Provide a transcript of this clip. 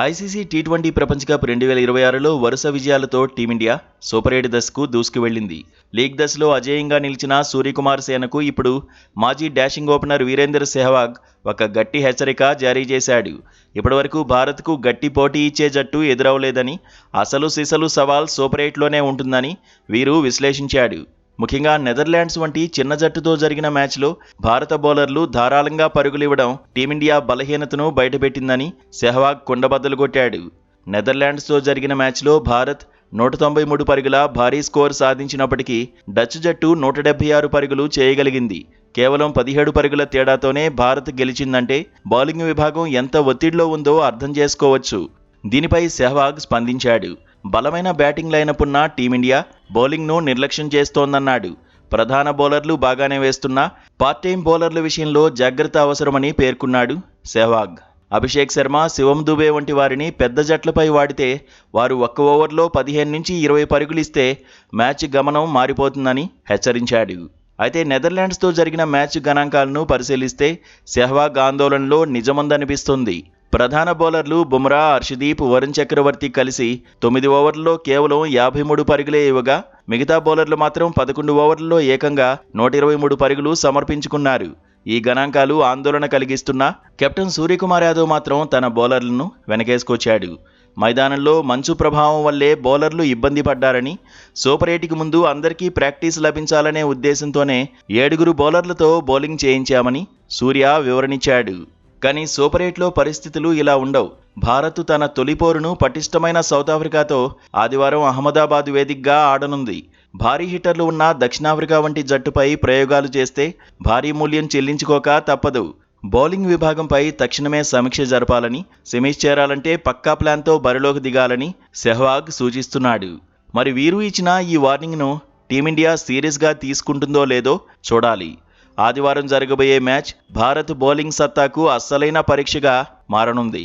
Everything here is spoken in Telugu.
ఐసీసీ టీ20 ప్రపంచ కప్ 2026లో వరుస విజయాలతో టీమిండియా సూపర్ 8 దశకు దూసుకువెళ్లింది. లీగ్ దశలో అజేయంగా నిలిచిన సూర్యకుమార్ సేనకు ఇప్పుడు మాజీ డాషింగ్ ఓపెనర్ వీరేందర్ సెహ్వాగ్ ఒక గట్టి హెచ్చరిక జారీ చేశాడు. ఇప్పటివరకు భారత్కు గట్టి పోటీ ఇచ్చే జట్టు ఎదురవలేదని, అసలు సిసలు సవాల్ సూపర్ 8లోనే ఉంటుందని వీరు విశ్లేషించాడు. ముఖ్యంగా నెదర్లాండ్స్ వంటి చిన్న జట్టుతో జరిగిన మ్యాచ్లో భారత బౌలర్లు ధారాళంగా పరుగులివ్వడం టీమిండియా బలహీనతను బయటపెట్టిందని సెహ్వాగ్ కుండబద్దలు కొట్టాడు. నెదర్లాండ్స్తో జరిగిన మ్యాచ్లో భారత్ 193 పరుగుల భారీ స్కోర్ సాధించినప్పటికీ డచ్ జట్టు 176 పరుగులు చేయగలిగింది. కేవలం 17 పరుగుల తేడాతోనే భారత్ గెలిచిందంటే బౌలింగ్ విభాగం ఎంత ఒత్తిడిలో ఉందో అర్థం చేసుకోవచ్చు. దీనిపై సెహ్వాగ్ స్పందించాడు. బలమైన బ్యాటింగ్ లైనప్ ఉన్న టీమిండియా బౌలింగ్ను నిర్లక్ష్యం చేస్తోందన్నాడు. ప్రధాన బౌలర్లు బాగానే వేస్తున్నా పార్ట్ టైం బౌలర్ల విషయంలో జాగ్రత్త అవసరమని పేర్కొన్నాడు సెహ్వాగ్. అభిషేక్ శర్మ, శివం దుబే వంటి వారిని పెద్ద జట్లపై వాడితే వారు ఒక్క ఓవర్లో 15 నుంచి 20 పరుగులిస్తే మ్యాచ్ గమనం మారిపోతుందని హెచ్చరించాడు. అయితే నెదర్లాండ్స్తో జరిగిన మ్యాచ్ గణాంకాలను పరిశీలిస్తే సెహ్వాగ్ ఆందోళనలో నిజముందనిపిస్తుంది. ప్రధాన బౌలర్లు బుమ్రా, హర్షదీప్, వరుణ్ చక్రవర్తి కలిసి 9 ఓవర్లలో కేవలం 53 పరుగులే ఇవ్వగా మిగతా బౌలర్లు మాత్రం 11 ఓవర్లలో ఏకంగా 123 పరుగులు సమర్పించుకున్నారు. ఈ గణాంకాలు ఆందోళన కలిగిస్తున్నా కెప్టెన్ సూర్యకుమార్ యాదవ్ మాత్రం తన బౌలర్లను వెనకేసుకొచ్చాడు. మైదానంలో మంచు ప్రభావం వల్లే బౌలర్లు ఇబ్బంది పడ్డారని, సూపర్ 8కి ముందు అందరికీ ప్రాక్టీస్ లభించాలనే ఉద్దేశంతోనే 7 బౌలర్లతో బౌలింగ్ చేయించామని సూర్య వివరణిచ్చాడు. కానీ సూపర్ 8లో పరిస్థితులు ఇలా ఉండవు. భారత్ తన తొలిపోరును పటిష్టమైన సౌత్ ఆఫ్రికాతో ఆదివారం అహ్మదాబాద్ వేదికగా ఆడనుంది. భారీ హిట్టర్లు ఉన్న దక్షిణాఫ్రికా వంటి జట్టుపై ప్రయోగాలు చేస్తే భారీ మూల్యం చెల్లించుకోక తప్పదు. బౌలింగ్ విభాగంపై తక్షణమే సమీక్ష జరపాలని, సెమీస్ చేరాలంటే పక్కా ప్లాన్తో బరిలోకి దిగాలని సెహ్వాగ్ సూచిస్తున్నాడు. మరి వీరు ఇచ్చిన ఈ వార్నింగ్ను టీమిండియా సీరియస్గా తీసుకుంటుందో లేదో చూడాలి. ఆదివారం జరగబోయే మ్యాచ్ భారత్ బౌలింగ్ సత్తాకు అస్సలైన పరీక్షగా మారనుంది.